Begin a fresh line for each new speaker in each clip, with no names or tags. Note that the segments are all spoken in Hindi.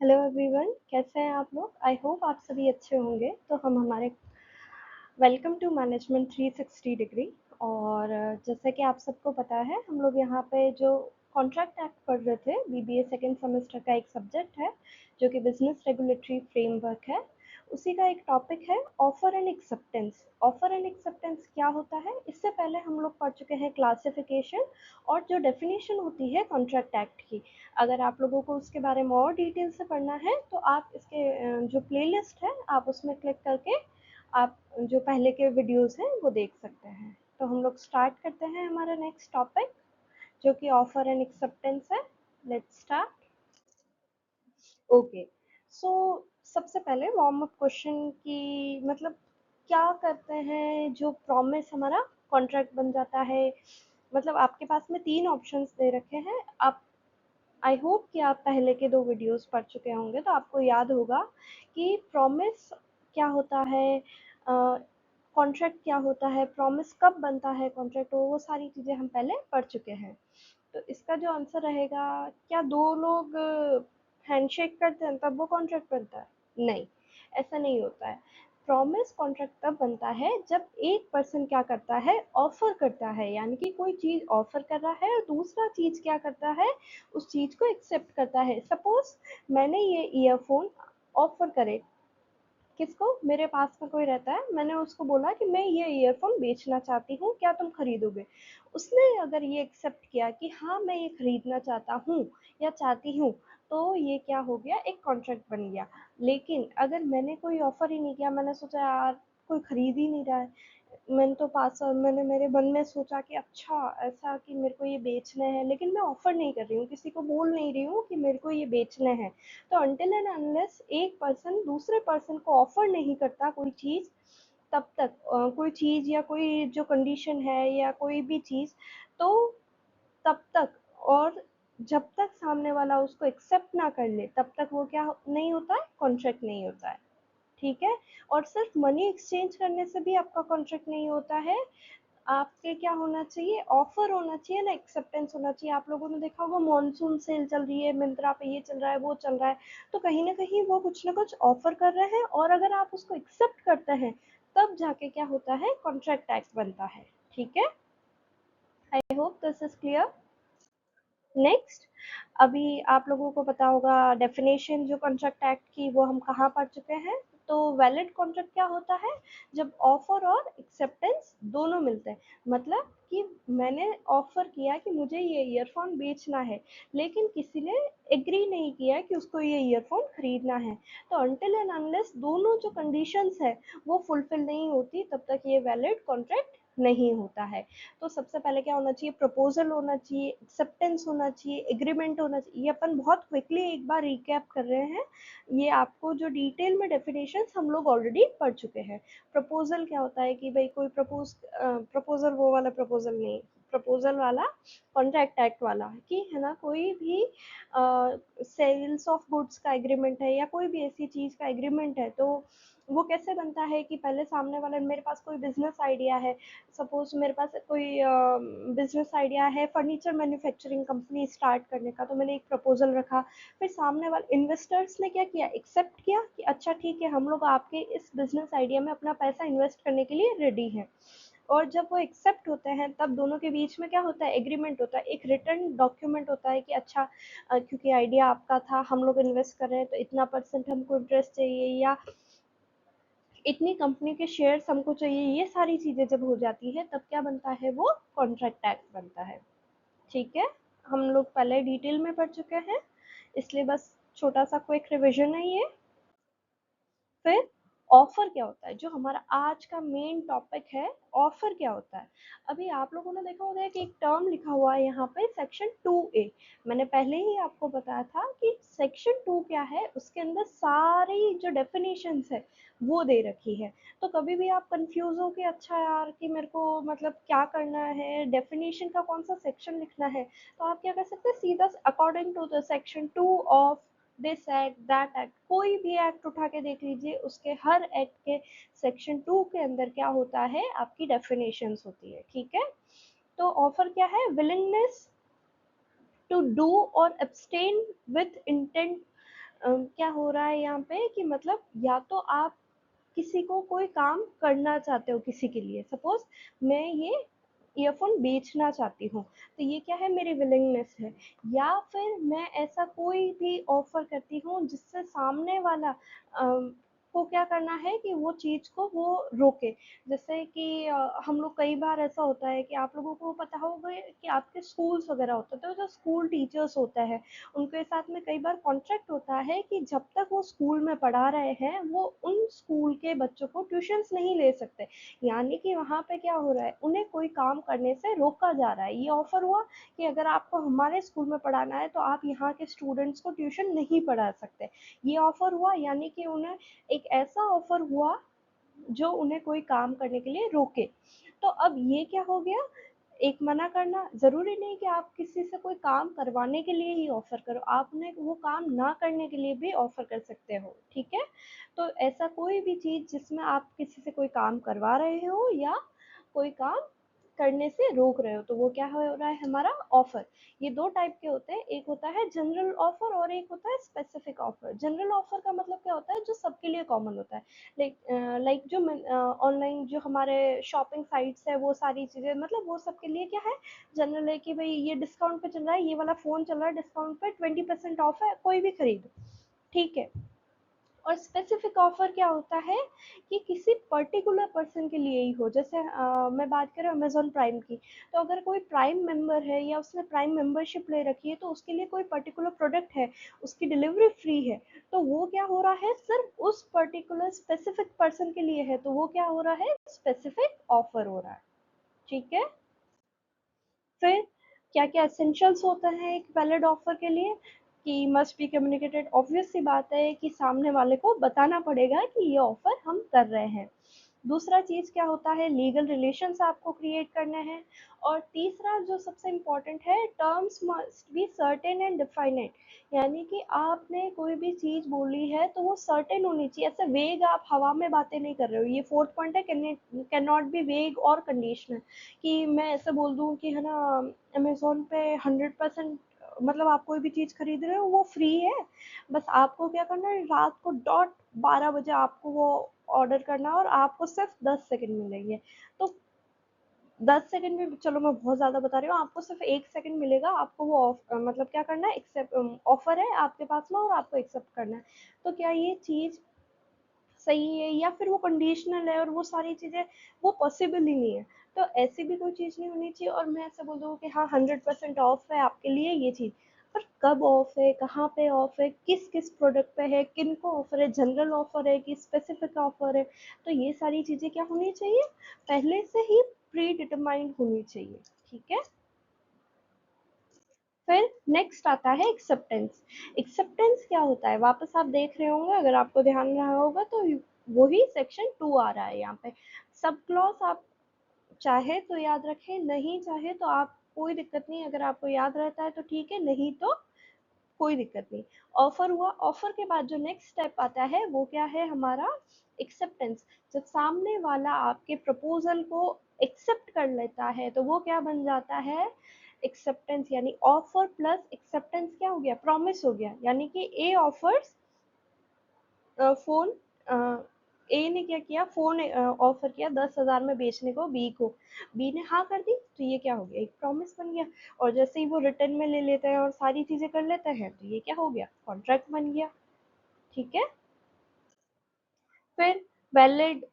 हेलो एवरीवन, कैसे हैं आप लोग। आई होप आप सभी अच्छे होंगे। तो हम हमारे वेलकम टू मैनेजमेंट 360 डिग्री। और जैसे कि आप सबको पता है, हम लोग यहाँ पे जो कॉन्ट्रैक्ट एक्ट पढ़ रहे थे, बीबीए सेकेंड सेमेस्टर का एक सब्जेक्ट है जो कि बिजनेस रेगुलेटरी फ्रेमवर्क है। उसी का एक टॉपिक है offer and acceptance. Offer and acceptance क्या होता है, इससे पहले हम लोग पढ़ चुके हैं क्लासिफिकेशन और जो डेफिनेशन होती है कॉन्ट्रैक्ट एक्ट की। अगर आप लोगों को उसके बारे में और डिटेल से पढ़ना है तो आप इसके जो प्लेलिस्ट है आप उसमें क्लिक करके आप जो पहले के वीडियोस हैं वो देख सकते हैं। तो हम लोग स्टार्ट करते हैं हमारा नेक्स्ट टॉपिक जो कि ऑफर एंड एक्सेप्टेंस है। Let's start. ओके, सो सबसे पहले वार्म अप क्वेश्चन की मतलब क्या करते हैं जो प्रॉमिस हमारा कॉन्ट्रैक्ट बन जाता है। मतलब आपके पास में तीन ऑप्शंस दे रखे हैं। आप आई होप कि आप पहले के दो वीडियोस पढ़ चुके होंगे तो आपको याद होगा कि प्रॉमिस क्या होता है, कॉन्ट्रैक्ट क्या होता है, प्रॉमिस कब बनता है कॉन्ट्रैक्ट, वो सारी चीज़ें हम पहले पढ़ चुके हैं। तो इसका जो आंसर रहेगा, क्या दो लोग हैंडशेक करते हैं तब वो कॉन्ट्रैक्ट बनता है? नहीं, ऐसा नहीं होता है। प्रॉमिस कॉन्ट्रैक्ट तब बनता है जब एक पर्सन क्या करता है, ऑफर करता है, यानी कि कोई चीज़ ऑफर कर रहा है और दूसरा चीज़ क्या करता है, उस चीज़ को एक्सेप्ट करता है। सपोज मैंने ये ईयरफोन ऑफर करे, किसको, मेरे पास में कोई रहता है, मैंने उसको बोला कि मैं ये ईयरफोन बेचना चाहती हूँ, क्या तुम खरीदोगे। उसने अगर ये एक्सेप्ट किया कि हाँ मैं ये खरीदना चाहता हूँ या चाहती हूँ, तो ये क्या हो गया, एक कॉन्ट्रैक्ट बन गया। लेकिन अगर मैंने कोई ऑफर ही नहीं किया, मैंने सोचा यार कोई खरीद ही नहीं रहा है, मैंने मेरे मन में सोचा कि अच्छा ऐसा कि मेरे को ये बेचने हैं, लेकिन मैं ऑफर नहीं कर रही हूँ, किसी को बोल नहीं रही हूँ कि मेरे को ये बेचने हैं। तो अनटिल एंड अनलेस एक पर्सन दूसरे पर्सन को ऑफर नहीं करता कोई चीज़, तब तक कोई चीज़ या कोई जो कंडीशन है या कोई भी चीज़, तो तब तक, और जब तक सामने वाला उसको एक्सेप्ट ना कर ले तब तक वो क्या नहीं होता है, कॉन्ट्रैक्ट नहीं होता है। ठीक है। और सिर्फ मनी एक्सचेंज करने से भी आपका कॉन्ट्रैक्ट नहीं होता है। आपके क्या होना चाहिए, ऑफर होना चाहिए ना, एक्सेप्टेंस होना चाहिए। आप लोगों ने देखा होगा मॉनसून सेल चल रही है, मिंत्रा पे ये चल रहा है वो चल रहा है, तो कहीं ना कहीं वो कुछ ना कुछ ऑफर कर रहे हैं, और अगर आप उसको एक्सेप्ट करते हैं तब जाके क्या होता है, कॉन्ट्रैक्ट एक्ट बनता है। ठीक है, I hope this is clear. Next, अभी आप लोगों को पता होगा डेफिनेशन जो कॉन्ट्रैक्ट एक्ट की, वो हम कहाँ पढ़ चुके हैं। तो वैलिड कॉन्ट्रैक्ट क्या होता है, जब ऑफर और एक्सेप्टेंस दोनों मिलते हैं। मतलब कि मैंने ऑफर किया कि मुझे ये ईयरफोन बेचना है, लेकिन किसी ने एग्री नहीं किया कि उसको ये ईयरफोन खरीदना है। तो अनटिल एंड अनलेस दोनों जो कंडीशंस है वो फुलफिल नहीं होती, तब तक ये वैलिड कॉन्ट्रैक्ट नहीं होता है। तो सबसे पहले क्या होना चाहिए, प्रपोजल होना चाहिए, एक्सेप्टेंस होना चाहिए, एग्रीमेंट होना चाहिए। ये अपन बहुत क्विकली एक बार रिकैप कर रहे हैं, ये आपको जो डिटेल में डेफिनेशंस हम लोग ऑलरेडी पढ़ चुके हैं। प्रपोजल क्या होता है कि भाई कोई प्रपोजल वो वाला प्रपोजल नहीं, प्रपोजल वाला कॉन्ट्रैक्ट एक्ट वाला कि है ना, कोई भी सेल्स ऑफ गुड्स का एग्रीमेंट है या कोई भी ऐसी चीज़ का एग्रीमेंट है, तो वो कैसे बनता है कि पहले सामने वाले, मेरे पास कोई बिजनेस आइडिया है, सपोज मेरे पास कोई बिजनेस आइडिया है फर्नीचर मैन्युफैक्चरिंग कंपनी स्टार्ट करने का, तो मैंने एक प्रपोजल रखा। फिर सामने वाले इन्वेस्टर्स ने क्या किया, एक्सेप्ट किया कि अच्छा ठीक है, हम लोग आपके इस बिजनेस आइडिया में अपना पैसा इन्वेस्ट करने के लिए रेडी हैं। और जब वो एक्सेप्ट होते हैं तब दोनों के बीच में क्या होता है, एग्रीमेंट होता है, एक रिटर्न डॉक्यूमेंट होता है कि अच्छा क्योंकि आइडिया आपका था, हम लोग इन्वेस्ट कर रहे हैं, तो इतना परसेंट हमको इंटरेस्ट चाहिए, या इतनी कंपनी के शेयर्स हमको चाहिए। ये सारी चीज़ें जब हो जाती है तब क्या बनता है, वो कॉन्ट्रैक्ट एक्ट बनता है। ठीक है, हम लोग पहले डिटेल में पढ़ चुके हैं, इसलिए बस छोटा सा क्विक रिवीजन है ये। फिर ऑफर क्या होता है, जो हमारा आज का मेन टॉपिक है, ऑफर क्या होता है। अभी आप लोगों ने देखा होगा कि एक टर्म लिखा हुआ है यहाँ पे, सेक्शन 2A। मैंने पहले ही आपको बताया था कि सेक्शन 2 क्या है, उसके अंदर सारी जो डेफिनेशंस है वो दे रखी है। तो कभी भी आप कंफ्यूज हो कि अच्छा यार कि मेरे को मतलब क्या करना है, डेफिनेशन का कौन सा सेक्शन लिखना है, तो आप क्या कर सकते हैं, सीधा according to the section 2 of this act that act, कोई भी एक्ट उठा के देख लीजिए, उसके हर एक्ट के सेक्शन 2 के अंदर क्या होता है, आपकी डेफिनेशंस होती है। ठीक है, तो ऑफर क्या है, विलिंगनेस टू डू और abstain with intent क्या हो रहा है यहाँ पे कि मतलब या तो आप किसी को कोई काम करना चाहते हो किसी के लिए, सपोज मैं ये ईयरफोन बेचना चाहती हूँ, तो ये क्या है, मेरी विलिंगनेस है। या फिर मैं ऐसा कोई भी ऑफर करती हूँ जिससे सामने वाला को क्या करना है कि वो चीज़ को वो रोके। जैसे कि हम लोग कई बार ऐसा होता है कि आप लोगों को पता होगा कि आपके स्कूल्स वगैरह होते हैं, तो जो स्कूल टीचर्स होता है उनके साथ में कई बार कॉन्ट्रैक्ट होता है कि जब तक वो स्कूल में पढ़ा रहे हैं वो उन स्कूल के बच्चों को ट्यूशंस नहीं ले सकते। यानी कि वहाँ पे क्या हो रहा है, उन्हें कोई काम करने से रोका जा रहा है। ये ऑफर हुआ कि अगर आपको हमारे स्कूल में पढ़ाना है तो आप यहाँ के स्टूडेंट्स को ट्यूशन नहीं पढ़ा सकते। ये ऑफर हुआ, यानी कि उन्हें एक ऐसा ऑफर हुआ जो उन्हें कोई काम करने के लिए रोके। तो अब ये क्या हो गया, एक मना करना। ज़रूरी नहीं कि आप किसी से कोई काम करवाने के लिए ही ऑफ़र करो, आप उन्हें वो काम ना करने के लिए भी ऑफ़र कर सकते हो, ठीक है? तो ऐसा कोई भी चीज़ जिसमें आप किसी से कोई काम करवा रहे हो या कोई काम करने से रोक रहे हो, तो वो क्या हो रहा है, हमारा ऑफ़र। ये 2 टाइप के होते हैं, एक होता है जनरल ऑफ़र और एक होता है स्पेसिफिक ऑफ़र। जनरल ऑफ़र का मतलब क्या होता है, जो सबके लिए कॉमन होता है। लाइक जो ऑनलाइन जो हमारे शॉपिंग साइट्स है वो सारी चीज़ें, मतलब वो सबके लिए क्या है, जनरल है कि भाई ये डिस्काउंट पे चल रहा है, ये वाला फ़ोन चल रहा है डिस्काउंट पे, 20% ऑफ है, कोई भी खरीदो, ठीक है। और स्पेसिफिक ऑफर क्या होता है कि किसी पर्टिकुलर पर्सन के लिए ही हो। जैसे मैं बात करूँ अमेजोन प्राइम की, तो अगर कोई प्राइम मेंबर है या उसने प्राइम मेंबरशिप ले रखी है तो उसके लिए कोई पर्टिकुलर प्रोडक्ट है, उसकी डिलीवरी फ्री है, तो वो क्या हो रहा है, सिर्फ उस पर्टिकुलर स्पेसिफिक पर्सन के लिए है, तो वो क्या हो रहा है, स्पेसिफिक ऑफर हो रहा है, ठीक है। फिर क्या-क्या एसेंशियल्स होते हैं एक वैलिड ऑफर के लिए, कि मस्ट बी कम्युनिकेटेड। ऑब्वियस सी बात है कि सामने वाले को बताना पड़ेगा कि ये ऑफर हम कर रहे हैं। दूसरा चीज़ क्या होता है, लीगल रिलेशंस आपको क्रिएट करने हैं। और तीसरा जो सबसे इम्पोर्टेंट है, terms must be certain and defined. यानी कि आपने कोई भी चीज़ बोली है तो वो सर्टेन होनी चाहिए, ऐसे वेग आप हवा में बातें नहीं कर रहे हो। ये फोर्थ पॉइंट है, कैन नॉट बी वेग और कंडीशनल, कि मैं ऐसे बोल दूँ कि है ना, अमेज़न पे 100% मतलब आप कोई भी चीज़ खरीद रहे हो वो फ्री है, बस आपको क्या करना है, रात को डॉट 12 बजे आपको वो ऑर्डर करना है और आपको सिर्फ 10 सेकंड मिलेंगे। तो 10 सेकंड में चलो मैं बहुत ज़्यादा बता रही हूँ, आपको सिर्फ 1 सेकंड मिलेगा, आपको वो मतलब क्या करना है, एक्सेप्ट ऑफर है आपके पास में और आपको एक्सेप्ट करना है। तो क्या ये चीज़ सही है, या फिर वो कंडीशनल है और वो सारी चीज़ें वो पॉसिबल ही नहीं है। तो ऐसी भी कोई चीज़ नहीं होनी चाहिए और मैं ऐसे बोल दूँ कि हाँ 100% ऑफ है आपके लिए ये चीज़, पर कब ऑफ है, कहाँ पे ऑफ है, किस किस प्रोडक्ट पे है, किन को ऑफर है, जनरल ऑफर है कि स्पेसिफिक ऑफर है, तो ये सारी चीज़ें क्या होनी चाहिए, पहले से ही प्री डिटरमाइंड होनी चाहिए, ठीक है। फिर नेक्स्ट आता है एक्सेप्टेंस। एक्सेप्टेंस क्या होता है, वापस आप देख रहे होंगे, अगर आपको ध्यान रहा होगा तो वही सेक्शन 2 आ रहा है यहाँ पे। सब क्लॉज आप चाहे तो याद रखें, नहीं चाहे तो आप कोई दिक्कत नहीं, अगर आपको याद रहता है तो ठीक है, नहीं तो कोई दिक्कत नहीं। ऑफर हुआ, ऑफर के बाद जो नेक्स्ट स्टेप आता है वो क्या है, हमारा एक्सेप्टेंस। जब सामने वाला आपके प्रपोजल को एक्सेप्ट कर लेता है तो वो क्या बन जाता है, एक्सेप्टेंस। यानी ऑफर प्लस एक्सेप्टेंस क्या हो गया, प्रॉमिस हो गया। यानी कि ए ऑफर्स फोन, ए ने क्या किया, फोन ऑफर किया 10,000 में बेचने को बी को, बी ने हाँ कर दी, तो ये क्या हो गया, एक प्रॉमिस बन गया। और जैसे ही वो रिटर्न में ले लेते हैं और सारी चीजें कर लेते हैं तो ये क्या हो गया, कॉन्ट्रैक्ट बन गया, ठीक है। फिर वैलिड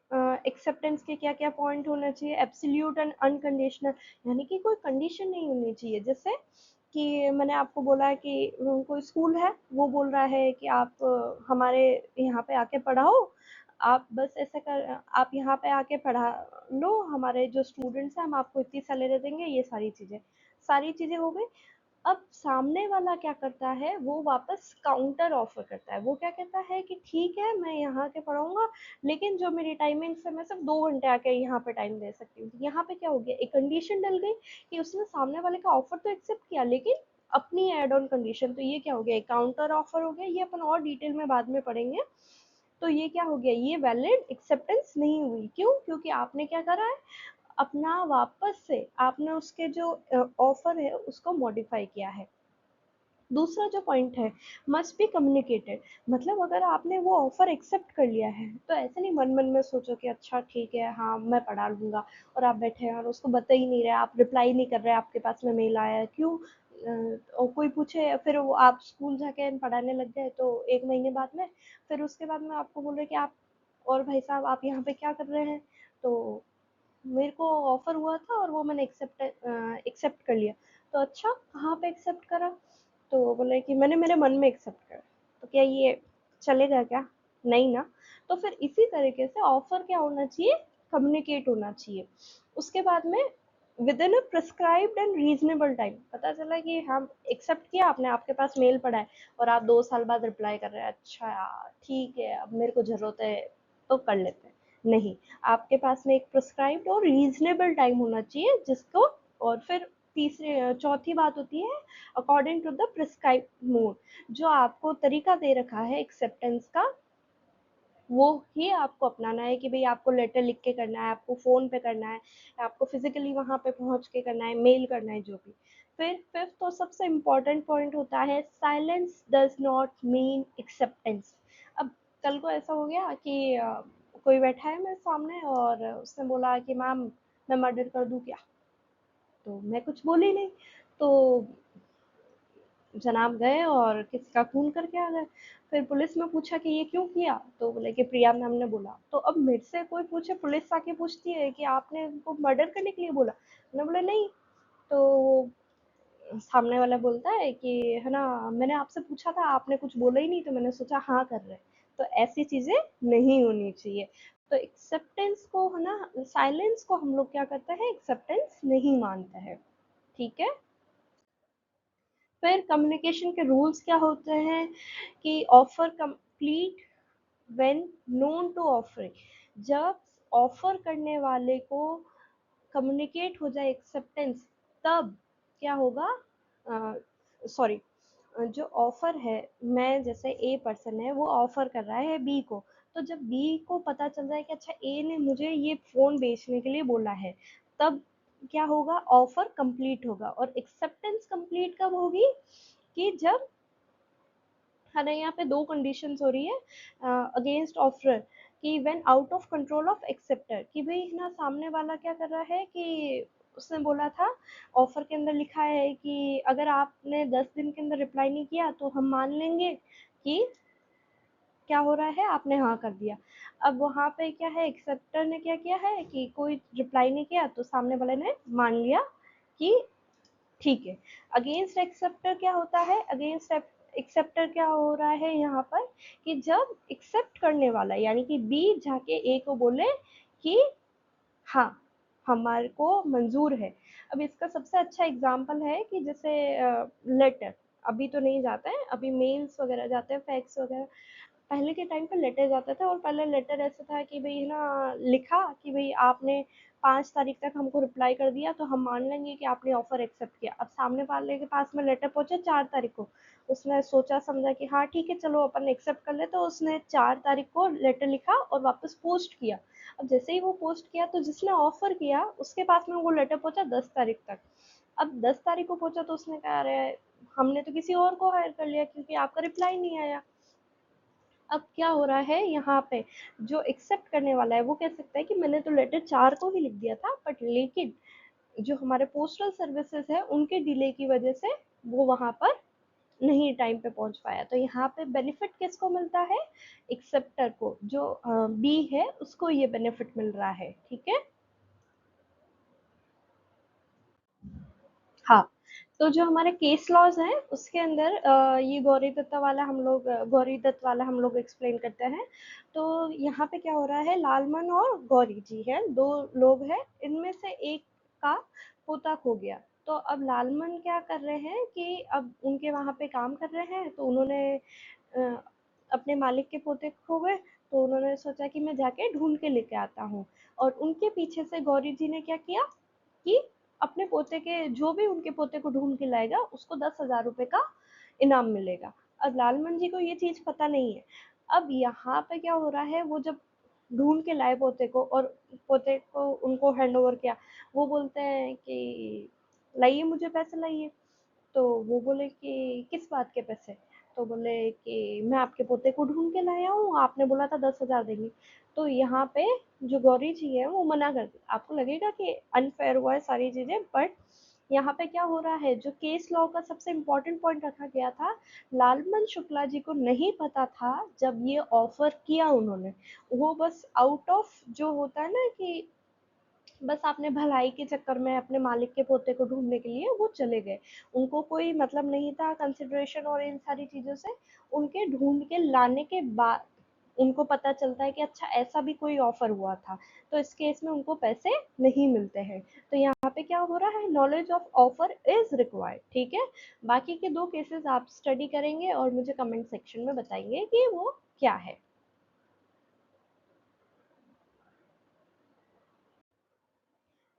एक्सेप्टेंस के क्या क्या पॉइंट होना चाहिए, एब्सोल्यूट एंड अनकंडीशनल। यानी कि कोई कंडीशन नहीं होनी चाहिए। जैसे कि मैंने आपको बोला है कि कोई स्कूल है, वो बोल रहा है कि आप हमारे यहाँ पे आके पढ़ाओ, आप बस ऐसा कर, आप यहाँ पे आके पढ़ा लो, हमारे जो स्टूडेंट्स हैं हम आपको इतनी सैलरी देंगे, ये सारी चीज़ें हो गई। अब सामने वाला क्या करता है, वो वापस काउंटर ऑफर करता है। वो क्या कहता है कि ठीक है मैं यहाँ के पढ़ाऊंगा, लेकिन जो मेरी टाइमिंग से मैं सिर्फ 2 घंटे आके यहाँ पे टाइम दे सकती हूँ। यहाँ पे क्या हो गया, एक कंडीशन डल गई कि उसने सामने वाले का ऑफर तो एक्सेप्ट किया लेकिन अपनी एड ऑन कंडीशन, तो ये क्या हो गया, एक काउंटर ऑफर हो गया। ये अपन और डिटेल में बाद में पढ़ेंगे। तो ये क्या हो गया, ये वैलिड एक्सेप्टेंस नहीं हुई। क्यों, क्योंकि आपने क्या करा है, अपना वापस से आपने उसके जो ऑफर है उसको मॉडिफाई किया है। दूसरा जो पॉइंट है, मस्ट बी कम्युनिकेटेड। मतलब अगर आपने वो ऑफर एक्सेप्ट कर लिया है तो ऐसे नहीं मन मन में सोचो कि अच्छा ठीक है हाँ मैं पढ़ा लूंगा, और आप बैठे हैं और उसको बता ही नहीं रहे, आप रिप्लाई नहीं कर रहे, आपके पास में मेल आया है क्यों, और कोई पूछे फिर वो आप स्कूल जाके पढ़ाने लग गए तो 1 महीने बाद में फिर उसके बाद में आपको बोल रहे कि आप और भाई साहब आप यहाँ पे क्या कर रहे हैं, तो मेरे को ऑफर हुआ था और वो मैंने एक्सेप्ट कर लिया। तो अच्छा कहाँ पे एक्सेप्ट करा, तो बोले कि मैंने मेरे मन में एक्सेप्ट करा। तो क्या ये चलेगा क्या, नहीं ना। तो फिर इसी तरीके से ऑफर क्या होना चाहिए, कम्युनिकेट होना चाहिए। उसके बाद में with in a prescribed and reasonable time, पता चला कि हम एक्सेप्ट किया आपने, आपके पास मेल पड़ा है और आप 2 साल बाद रिप्लाई कर रहे हैं, अच्छा यार ठीक है अब मेरे को जरूरत है तो कर लेते हैं, नहीं। आपके पास में एक प्रिस्क्राइब्ड और रीजनेबल टाइम होना चाहिए जिसको, और फिर तीसरे चौथी बात होती है according to the prescribe mode, जो आपको तरीका दे रखा है एक्सेप्टेंस का वो ही आपको अपनाना है कि भाई आपको लेटर लिख के करना है, आपको फ़ोन पे करना है, आपको फिजिकली वहाँ पे पहुँच के करना है, मेल करना है, जो भी। फिर फिफ्थ और सबसे इम्पोर्टेंट पॉइंट होता है silence does not mean acceptance. अब कल को ऐसा हो गया कि कोई बैठा है मेरे सामने और उसने बोला कि मैम मैं मर्डर कर दूँ क्या, तो मैं कुछ बोली नहीं, तो जनाब गए और किसी का खून करके आ गए। फिर पुलिस में पूछा कि ये क्यों किया, तो बोले कि प्रिया मैम ने बोला। तो अब मेरे से कोई पूछे, पुलिस आके पूछती है कि आपने उनको मर्डर करने के लिए बोला, मैंने बोला नहीं। तो सामने वाला बोलता है कि है ना मैंने आपसे पूछा था आपने कुछ बोला ही नहीं तो मैंने सोचा हाँ कर रहे। तो ऐसी चीजें नहीं होनी चाहिए। तो एक्सेप्टेंस को है ना, साइलेंस को हम लोग क्या करते हैं, एक्सेप्टेंस नहीं मानते हैं, ठीक है। फिर कम्युनिकेशन के रूल्स क्या होते हैं कि offer complete when known to offering, जब ऑफर करने वाले को कम्युनिकेट हो जाए एक्सेप्टेंस, तब क्या होगा, सॉरी, जो ऑफर है, मैं जैसे ए पर्सन है वो ऑफर कर रहा है बी को, तो जब बी को पता चल जाए कि अच्छा ए ने मुझे ये फोन बेचने के लिए बोला है, तब क्या होगा, ऑफर कंप्लीट होगा। और एक्सेप्टेंस कंप्लीट कब होगी, कि जब है ना यहाँ पे दो कंडीशंस हो रही है अगेंस्ट ऑफर, कि when out of control of acceptor, कि भाई ना सामने वाला क्या कर रहा है कि उसने बोला था ऑफर के अंदर लिखा है कि अगर आपने 10 दिन के अंदर रिप्लाई नहीं किया तो हम मान लेंगे कि क्या हो रहा है, आपने हाँ कर दिया। अब वहाँ पे क्या है, एक्सेप्टर ने क्या किया है कि कोई रिप्लाई नहीं किया तो सामने वाले ने मान लिया कि ठीक है। अगेंस्ट एक्सेप्टर क्या होता है, अगेंस्ट एक्सेप्टर क्या हो रहा है यहाँ पर, कि जब एक्सेप्ट करने वाला यानी कि बी जाके ए को बोले कि हाँ हमारे को मंजूर है। अब इसका सबसे अच्छा एग्जाम्पल है कि जैसे लेटर, अभी तो नहीं जाता है, अभी मेल्स वगैरह जाते हैं, फैक्स वगैरह। पहले के टाइम पे लेटर जाता था और पहले लेटर ऐसा था कि भाई है ना लिखा कि भाई आपने 5 तारीख तक हमको रिप्लाई कर दिया तो हम मान लेंगे कि आपने ऑफर एक्सेप्ट किया। अब सामने वाले के पास में लेटर पहुंचा 4 तारीख को, उसने सोचा समझा कि हाँ ठीक है चलो अपन एक्सेप्ट कर ले, तो उसने 4 तारीख को लेटर लिखा और वापस पोस्ट किया। अब जैसे ही वो पोस्ट किया तो जिसने ऑफर किया उसके पास में वो लेटर पहुंचा 10 तारीख तक। अब 10 तारीख को पहुंचा तो उसने कहा अरे हमने तो किसी और को हायर कर लिया क्योंकि आपका रिप्लाई नहीं आया। अब क्या हो रहा है यहाँ पे, जो एक्सेप्ट करने वाला है वो कह सकता है कि मैंने तो लेटर 4 को ही लिख दिया था, बट लेकिन जो हमारे पोस्टल सर्विसेज है उनके डिले की वजह से वो वहां पर नहीं टाइम पे पहुंच पाया। तो यहाँ पे बेनिफिट किसको मिलता है, एक्सेप्टर को, जो बी है उसको ये बेनिफिट मिल रहा है, ठीक है। हाँ, तो जो हमारे केस लॉज हैं उसके अंदर ये गौरी दत्ता वाला हम लोग गौरी दत्त वाला हम लोग एक्सप्लेन करते हैं। तो यहाँ पे क्या हो रहा है, लालमन और गौरी जी हैं, दो लोग हैं, इनमें से एक का पोता खो गया। तो अब लालमन क्या कर रहे हैं कि अब उनके वहाँ पे काम कर रहे हैं, तो उन्होंने अ, अपने मालिक के पोते खो गए, तो उन्होंने सोचा कि मैं जाके ढूंढ के लेके आता हूँ। और उनके पीछे से गौरी जी ने क्या किया कि अपने पोते के, जो भी उनके पोते को ढूंढ के लाएगा उसको 10,000 रुपए का इनाम मिलेगा। अब लालमन जी को ये चीज पता नहीं है। अब यहाँ पे क्या हो रहा है, वो जब ढूंढ के लाए पोते को और पोते को उनको हैंड ओवर किया, वो बोलते हैं कि लाइए मुझे पैसे लाइए। तो वो बोले कि किस बात के पैसे? तो बोले कि मैं आपके पोते को ढूँढ के लाया हूँ, आपने बोला था 10,000 देंगे। तो यहाँ पे जो गौरी जी है वो मना कर दी। आपको लगेगा कि अनफेयर हुआ है सारी चीज़ें, बट यहाँ पे क्या हो रहा है, जो केस लॉ का सबसे इम्पोर्टेंट पॉइंट रखा गया था, लालमन शुक्ला जी को नहीं पता था जब ये ऑफर किया उन्होंने। वो बस आउट ऑफ जो होता है ना कि बस आपने भलाई के चक्कर में अपने मालिक के पोते को ढूंढने के लिए वो चले गए। उनको कोई मतलब नहीं था कंसिडरेशन और इन सारी चीज़ों से। उनके ढूंढ के लाने के बाद उनको पता चलता है कि अच्छा ऐसा भी कोई ऑफर हुआ था। तो इस केस में उनको पैसे नहीं मिलते हैं। तो यहाँ पे क्या हो रहा है, knowledge of offer is required. ठीक है, बाकी के 2 केसेस आप स्टडी करेंगे और मुझे कमेंट सेक्शन में बताएंगे कि वो क्या है।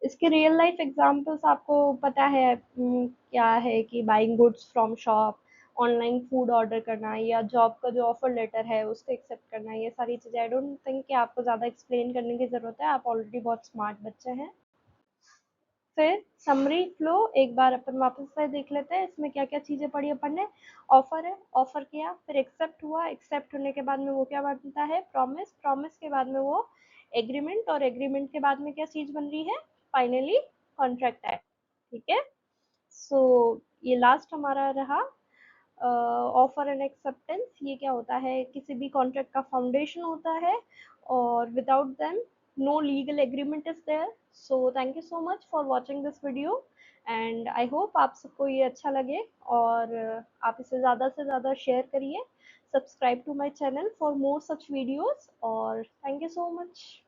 इसके रियल लाइफ एग्जांपल्स आपको पता है क्या है कि buying goods from shop, online food order करना, या जॉब का जो ऑफर लेटर है उसको एक्सेप्ट करना, ये सारी चीज़ें आई डोंट थिंक कि आपको ज़्यादा एक्सप्लेन करने की ज़रूरत है, आप ऑलरेडी बहुत स्मार्ट बच्चे हैं। फिर समरी फ्लो एक बार अपन वापस से देख लेते हैं, इसमें क्या क्या चीज़ें पढ़ी अपन ने। ऑफर है, ऑफर किया, फिर एक्सेप्ट हुआ, एक्सेप्ट होने के बाद में वो क्या बनता है, प्रॉमिस, प्रॉमिस के बाद में वो एग्रीमेंट, और एग्रीमेंट के बाद में क्या चीज़ बन रही है, फाइनली कॉन्ट्रैक्ट है। ठीक है, सो ये लास्ट हमारा रहा ऑफर एंड एक्सेप्टेंस। ये क्या होता है, किसी भी कॉन्ट्रैक्ट का फाउंडेशन होता है, और without them no legal agreement is there. So thank you so much for watching this video, and I hope आप सबको ये अच्छा लगे, और आप इसे ज़्यादा से ज़्यादा शेयर करिए। Subscribe to my channel for more such videos, और थैंक यू सो मच।